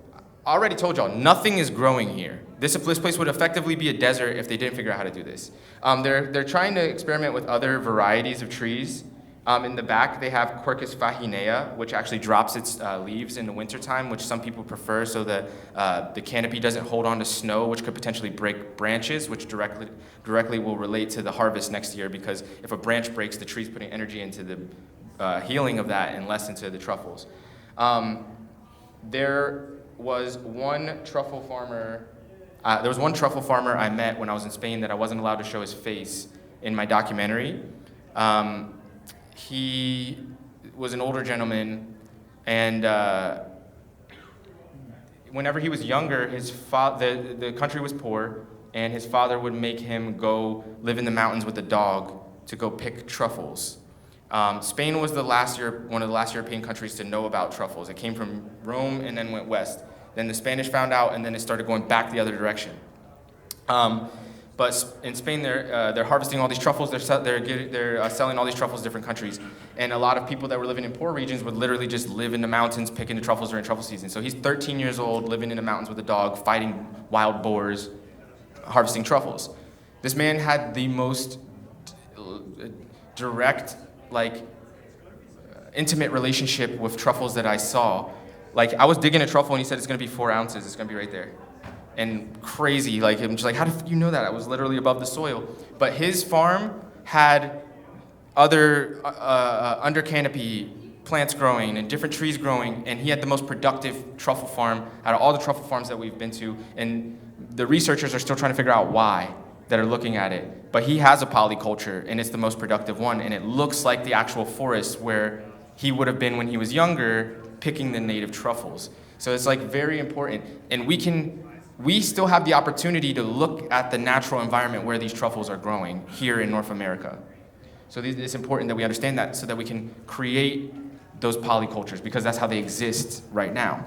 I already told y'all, nothing is growing here. This place would effectively be a desert if they didn't figure out how to do this. They're trying to experiment with other varieties of trees. In the back, they have Quercus faginea, which actually drops its leaves in the wintertime, which some people prefer, so that the canopy doesn't hold on to snow, which could potentially break branches, which directly will relate to the harvest next year, because if a branch breaks, the tree's putting energy into the healing of that and less into the truffles. There was one truffle farmer I met when I was in Spain that I wasn't allowed to show his face in my documentary. He was an older gentleman, and whenever he was younger, the country was poor, and his father would make him go live in the mountains with a dog to go pick truffles. Spain was one of the last European countries to know about truffles. It came from Rome and then went west. Then the Spanish found out, and then it started going back the other direction. But in Spain, they're harvesting all these truffles. They're selling all these truffles to different countries. And a lot of people that were living in poor regions would literally just live in the mountains picking the truffles during truffle season. So he's 13 years old, living in the mountains with a dog, fighting wild boars, harvesting truffles. This man had the most direct, intimate relationship with truffles that I saw. Like, I was digging a truffle, and he said it's going to be 4 ounces. It's going to be right there. And crazy, I'm just like, how did you know that? I was literally above the soil. But his farm had other under canopy plants growing and different trees growing, and he had the most productive truffle farm out of all the truffle farms that we've been to. And the researchers are still trying to figure out why, that are looking at it. But he has a polyculture, and it's the most productive one, and it looks like the actual forest where he would have been when he was younger, picking the native truffles. So it's very important. And we still have the opportunity to look at the natural environment where these truffles are growing here in North America. So it's important that we understand that, so that we can create those polycultures because that's how they exist right now.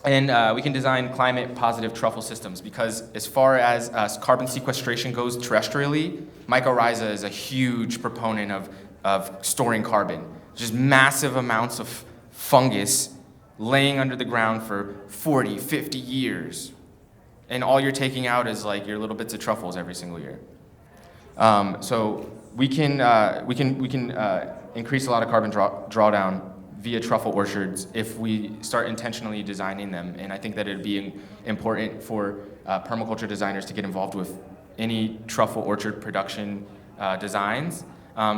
We can design climate-positive truffle systems because as far as carbon sequestration goes terrestrially, mycorrhiza is a huge proponent of storing carbon. Just massive amounts of fungus laying under the ground for 40, 50 years. And all you're taking out is like your little bits of truffles every single year. So we can increase a lot of carbon drawdown via truffle orchards if we start intentionally designing them. And I think that it'd be important for permaculture designers to get involved with any truffle orchard production designs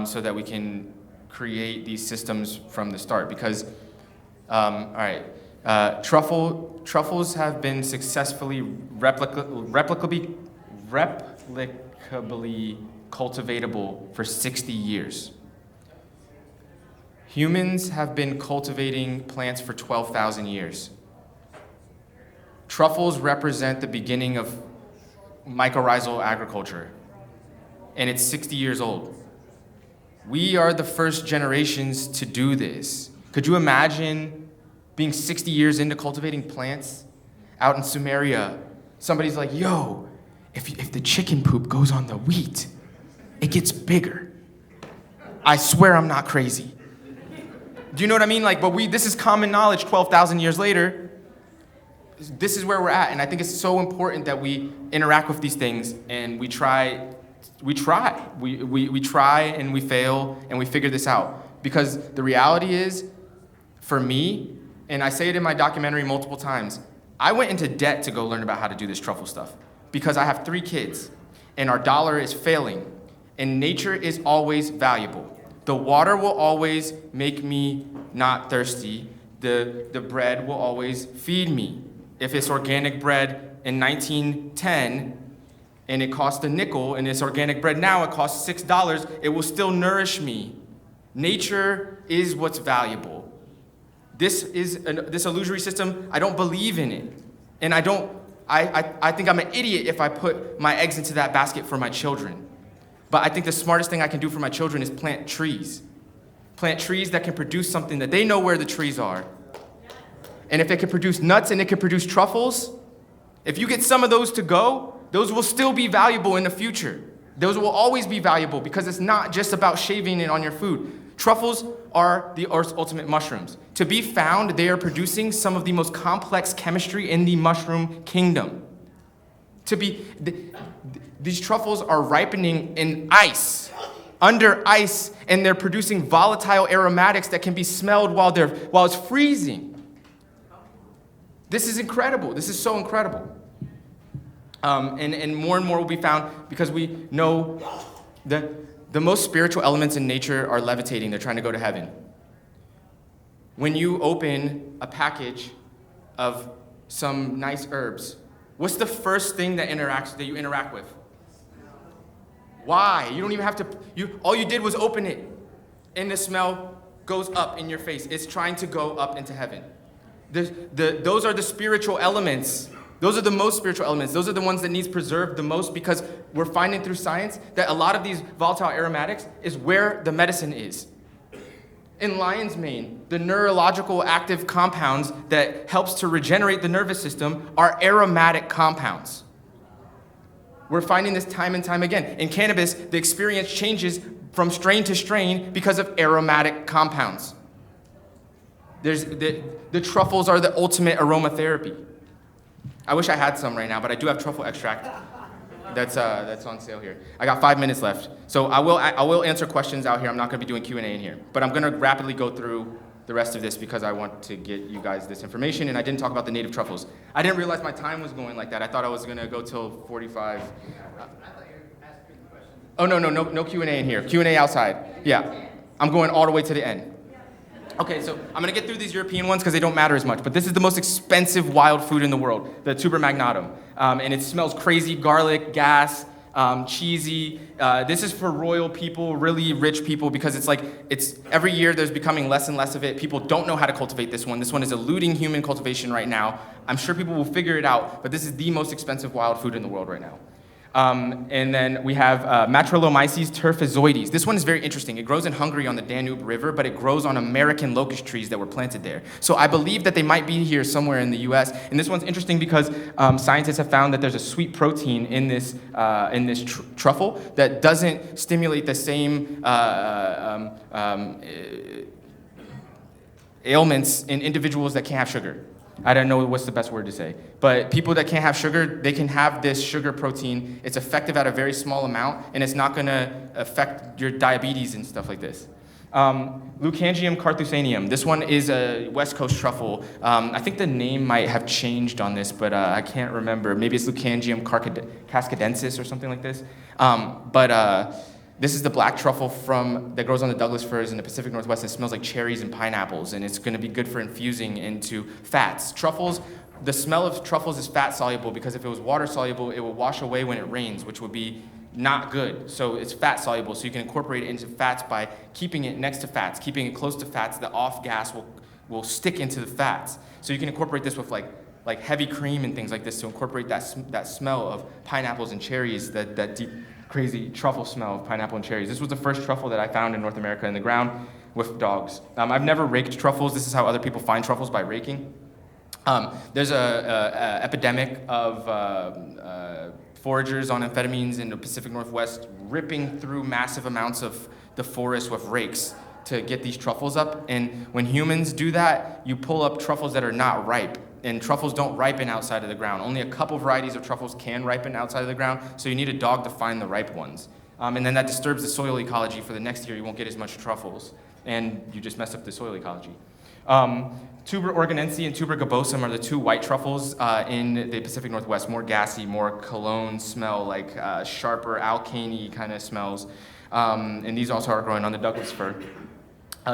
so that we can create these systems from the start. Because, truffles have been successfully replicably cultivatable for 60 years. Humans have been cultivating plants for 12,000 years. Truffles represent the beginning of mycorrhizal agriculture, and it's 60 years old. We are the first generations to do this. Could you imagine being 60 years into cultivating plants out in Sumeria? Somebody's like, yo, if the chicken poop goes on the wheat, it gets bigger. I swear I'm not crazy. Do you know what I mean? This is common knowledge 12,000 years later. This is where we're at, and I think it's so important that we interact with these things and we try and we fail and we figure this out. Because the reality is, for me, and I say it in my documentary multiple times, I went into debt to go learn about how to do this truffle stuff because I have 3 kids and our dollar is failing and nature is always valuable. The water will always make me not thirsty. The bread will always feed me. If it's organic bread in 1910 and it cost a nickel, and it's organic bread now, it costs $6, it will still nourish me. Nature is what's valuable. This illusory system, I don't believe in it. And I think I'm an idiot if I put my eggs into that basket for my children. But I think the smartest thing I can do for my children is plant trees. Plant trees that can produce something that they know where the trees are. And if it can produce nuts and it can produce truffles, if you get some of those to go, those will still be valuable in the future. Those will always be valuable because it's not just about shaving it on your food. Truffles are the Earth's ultimate mushrooms. To be found, they are producing some of the most complex chemistry in the mushroom kingdom. These truffles are ripening in ice, under ice, and they're producing volatile aromatics that can be smelled while it's freezing. This is incredible. This is so incredible. And more and more will be found because we know the most spiritual elements in nature are levitating. They're trying to go to heaven. When you open a package of some nice herbs, what's the first thing that you interact with? Why? You don't even have to, all you did was open it, and the smell goes up in your face. It's trying to go up into heaven. Those are the spiritual elements. Those are the most spiritual elements. Those are the ones that needs preserved the most because we're finding through science that a lot of these volatile aromatics is where the medicine is. In lion's mane, the neurological active compounds that helps to regenerate the nervous system are aromatic compounds. We're finding this time and time again. In cannabis, the experience changes from strain to strain because of aromatic compounds. The truffles are the ultimate aromatherapy. I wish I had some right now, but I do have truffle extract that's on sale here. I got 5 minutes left. So I will answer questions out here. I'm not going to be doing Q&A in here. But I'm going to rapidly go through the rest of this because I want to get you guys this information. And I didn't talk about the native truffles. I didn't realize my time was going like that. I thought I was going to go till 45. I thought you were asking questions. Oh, no Q&A in here. Q&A outside. Yeah. I'm going all the way to the end. Okay, so I'm gonna get through these European ones because they don't matter as much, but this is the most expensive wild food in the world, the tuber magnatum. And it smells crazy, garlic, gas, cheesy. This is for royal people, really rich people, because it's every year there's becoming less and less of it. People don't know how to cultivate this one. This one is eluding human cultivation right now. I'm sure people will figure it out, but this is the most expensive wild food in the world right now. And then we have Matrolomyces turfizoides. This one is very interesting. It grows in Hungary on the Danube River, but it grows on American locust trees that were planted there. So I believe that they might be here somewhere in the US. And this one's interesting because scientists have found that there's a sweet protein in this truffle that doesn't stimulate the same ailments in individuals that can't have sugar. I don't know what's the best word to say. But people that can't have sugar, they can have this sugar protein. It's effective at a very small amount, and it's not going to affect your diabetes and stuff like this. Leucangium carthusianum. This one is a West Coast truffle. I think the name might have changed on this, but I can't remember. Maybe it's Leucangium cascadensis or something like this. This is the black truffle that grows on the Douglas firs in the Pacific Northwest. It smells like cherries and pineapples, and it's going to be good for infusing into fats. Truffles, the smell of truffles is fat soluble because if it was water soluble, it will wash away when it rains, which would be not good. So it's fat soluble, so you can incorporate it into fats by keeping it next to fats, keeping it close to fats. The off gas will stick into the fats. So you can incorporate this with like heavy cream and things like this to incorporate that smell of pineapples and cherries, that deep, crazy truffle smell of pineapple and cherries. This was the first truffle that I found in North America in the ground with dogs. I've never raked truffles. This is how other people find truffles, by raking. There's a epidemic of foragers on amphetamines in the Pacific Northwest ripping through massive amounts of the forest with rakes to get these truffles up. And when humans do that, you pull up truffles that are not ripe. And truffles don't ripen outside of the ground. Only a couple varieties of truffles can ripen outside of the ground, so you need a dog to find the ripe ones. And then that disturbs the soil ecology for the next year. You won't get as much truffles, and you just mess up the soil ecology. Tuber organense and Tuber gibosum are the two white truffles in the Pacific Northwest, more gassy, more cologne smell, like sharper, alkane kind of smells. And these also are growing on the Douglas fir.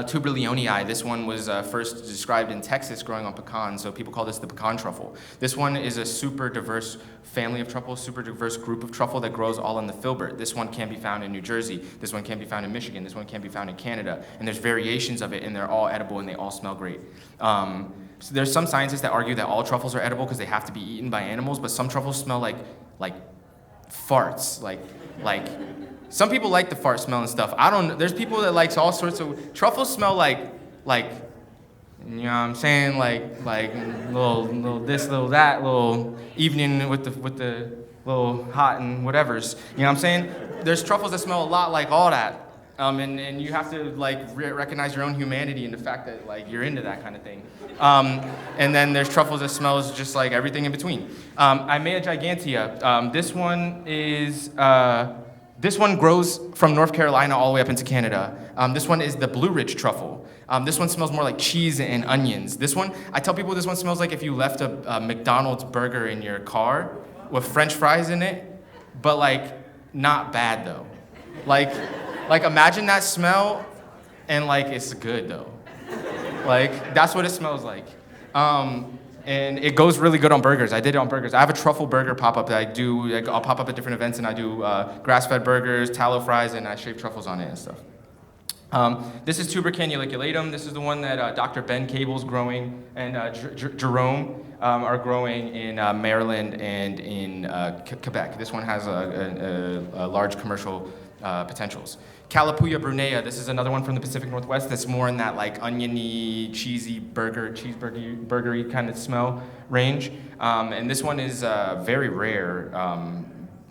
Tuber leonii, this one was first described in Texas growing on pecans, so people call this the pecan truffle. This one is a super diverse family of truffles, super diverse group of truffle that grows all in the filbert. This one can be found in New Jersey, this one can be found in Michigan, this one can be found in Canada, and there's variations of it, and they're all edible and they all smell great. So there's some scientists that argue that all truffles are edible because they have to be eaten by animals, but some truffles smell like farts, like some people like the fart smell and stuff. I don't know. There's people that likes all sorts of truffles smell like you know what I'm saying, like little this, little that, little evening with the little hot and whatever's. You know what I'm saying? There's truffles that smell a lot like all that. And you have to recognize your own humanity and the fact that you're into that kind of thing. And then there's truffles that smells just like everything in between. Imea gigantea. This one grows from North Carolina all the way up into Canada. This one is the Blue Ridge truffle. This one smells more like cheese and onions. This one, I tell people this one smells like if you left a McDonald's burger in your car with French fries in it, but not bad though. Imagine that smell and it's good though. That's what it smells like. And it goes really good on burgers. I did it on burgers. I have a truffle burger pop-up that I do. I'll pop up at different events, and I do grass-fed burgers, tallow fries, and I shave truffles on it and stuff. This is Tuber canuliculatum. This is the one that Dr. Ben Cable's growing, and Jerome are growing in Maryland and in Quebec. This one has a large commercial potentials. Calipuya brunea, this is another one from the Pacific Northwest that's more in that oniony, cheeseburgery kind of smell range. And this one is very rare.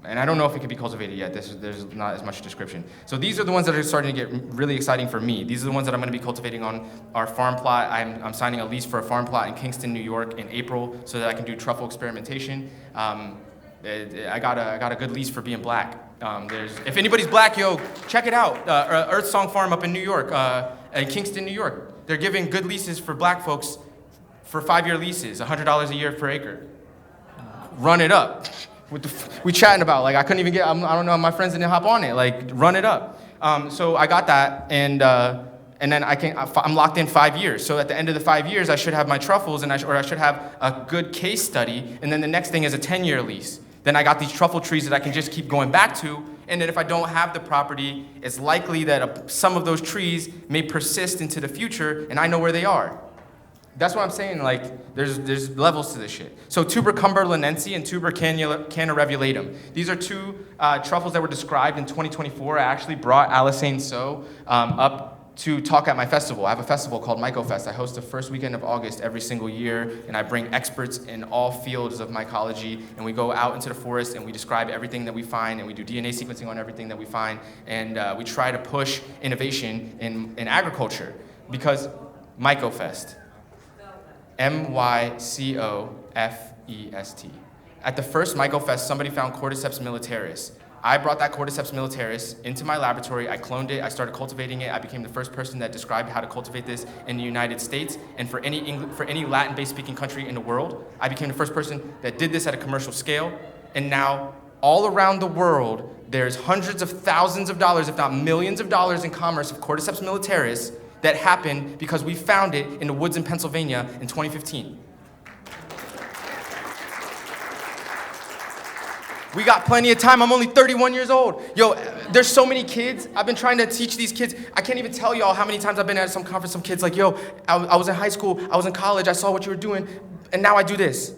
And I don't know if it could be cultivated yet. There's not as much description. So these are the ones that are starting to get really exciting for me. These are the ones that I'm going to be cultivating on our farm plot. I'm signing a lease for a farm plot in Kingston, New York in April so that I can do truffle experimentation. I got a good lease for being black. If anybody's black, check it out. Earth Song Farm up in New York, in Kingston, New York. They're giving good leases for black folks for 5-year leases, $100 a year per acre. Run it up. We chatting about, I couldn't even I don't know, my friends didn't hop on it, run it up. So I got that, and then I'm locked in 5 years. So at the end of the 5 years, I should have my truffles, or I should have a good case study, and then the next thing is a 10-year lease. Then I got these truffle trees that I can just keep going back to, and then if I don't have the property, it's likely that some of those trees may persist into the future, and I know where they are. That's what I'm saying. Like, there's levels to this shit. So tuber cumberlandense and tuber caneravulatum. These are two truffles that were described in 2024. I actually brought Alisane So up to talk at my festival. I have a festival called MycoFest. I host the first weekend of August every single year, and I bring experts in all fields of mycology, and we go out into the forest and we describe everything that we find, and we do DNA sequencing on everything that we find, and we try to push innovation in agriculture, because MycoFest. MYCOFEST. At the first MycoFest, somebody found Cordyceps militaris. I brought that Cordyceps militaris into my laboratory, I cloned it, I started cultivating it, I became the first person that described how to cultivate this in the United States, and for any Latin-based speaking country in the world, I became the first person that did this at a commercial scale, and now all around the world, there's hundreds of thousands of dollars, if not millions of dollars in commerce of Cordyceps militaris that happened because we found it in the woods in Pennsylvania in 2015. We got plenty of time. I'm only 31 years old. Yo, there's so many kids. I've been trying to teach these kids. I can't even tell y'all how many times I've been at some conference, some kids like, yo, I was in high school, I was in college, I saw what you were doing, and now I do this.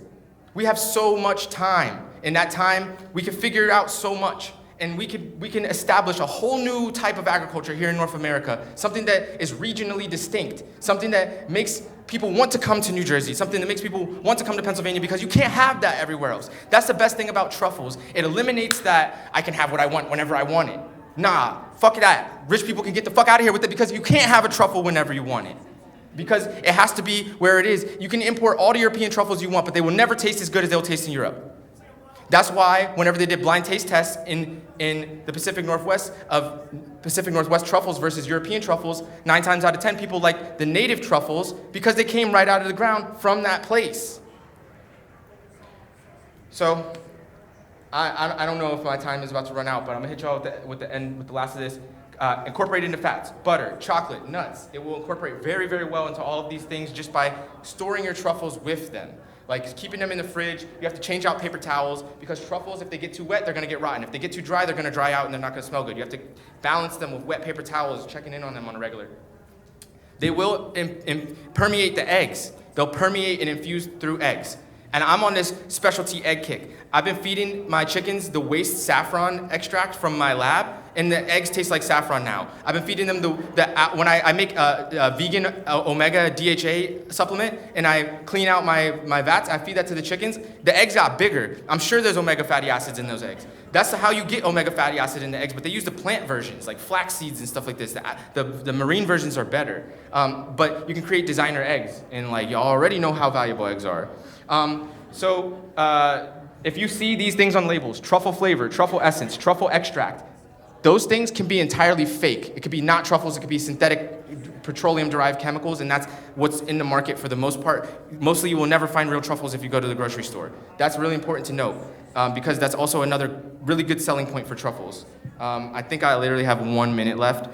We have so much time. In that time, we can figure out so much. And we can establish a whole new type of agriculture here in North America, something that is regionally distinct, something that makes people want to come to New Jersey, something that makes people want to come to Pennsylvania, because you can't have that everywhere else. That's the best thing about truffles. It eliminates that I can have what I want whenever I want it. Nah, fuck that. Rich people can get the fuck out of here with it, because you can't have a truffle whenever you want it. Because it has to be where it is. You can import all the European truffles you want, but they will never taste as good as they'll taste in Europe. That's why whenever they did blind taste tests in the Pacific Northwest truffles versus European truffles, 9 times out of 10 people like the native truffles because they came right out of the ground from that place. So I don't know if my time is about to run out, but I'm gonna hit y'all with the last of this. Incorporate into fats, butter, chocolate, nuts. It will incorporate very, very well into all of these things just by storing your truffles with them. Like keeping them in the fridge. You have to change out paper towels, because truffles, if they get too wet, they're gonna get rotten. If they get too dry, they're gonna dry out and they're not gonna smell good. You have to balance them with wet paper towels, checking in on them on a regular. They will permeate the eggs. They'll permeate and infuse through eggs. And I'm on this specialty egg kick. I've been feeding my chickens the waste saffron extract from my lab, and the eggs taste like saffron now. I've been feeding them when I make a vegan omega DHA supplement, and I clean out my vats, I feed that to the chickens. The eggs got bigger. I'm sure there's omega fatty acids in those eggs. That's how you get omega fatty acid in the eggs, but they use the plant versions, like flax seeds and stuff like this. The marine versions are better. But you can create designer eggs, and like you already know how valuable eggs are. If you see these things on labels, truffle flavor, truffle essence, truffle extract, those things can be entirely fake. It could be not truffles, it could be synthetic petroleum-derived chemicals, and that's what's in the market for the most part. Mostly you will never find real truffles if you go to the grocery store. That's really important to note, because that's also another really good selling point for truffles. I think I literally have 1 minute left,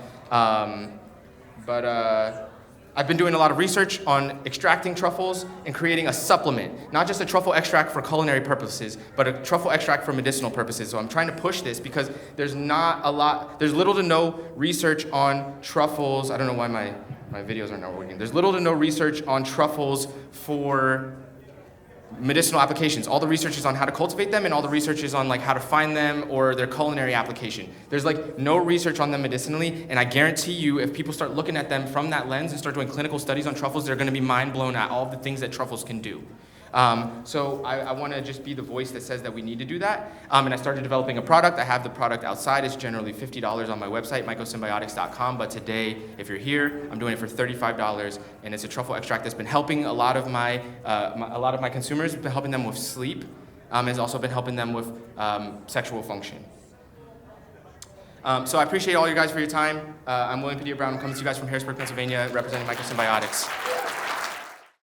I've been doing a lot of research on extracting truffles and creating a supplement. Not just a truffle extract for culinary purposes, but a truffle extract for medicinal purposes. So I'm trying to push this because there's little to no research on truffles. I don't know why my videos are not working. There's little to no research on truffles for medicinal applications. All the research is on how to cultivate them, and all the research is on like how to find them or their culinary application. There's like no research on them medicinally, and I guarantee you if people start looking at them from that lens and start doing clinical studies on truffles, they're gonna be mind blown at all the things that truffles can do. So I wanna just be the voice that says that we need to do that. And I started developing a product. I have the product outside. It's generally $50 on my website, mycosymbiotics.com. But today, if you're here, I'm doing it for $35. And it's a truffle extract that's been helping a lot of my consumers. It's been helping them with sleep. It's also been helping them with sexual function. So I appreciate all you guys for your time. I'm William Padilla-Brown. I'm coming to you guys from Harrisburg, Pennsylvania, representing Mycosymbiotics.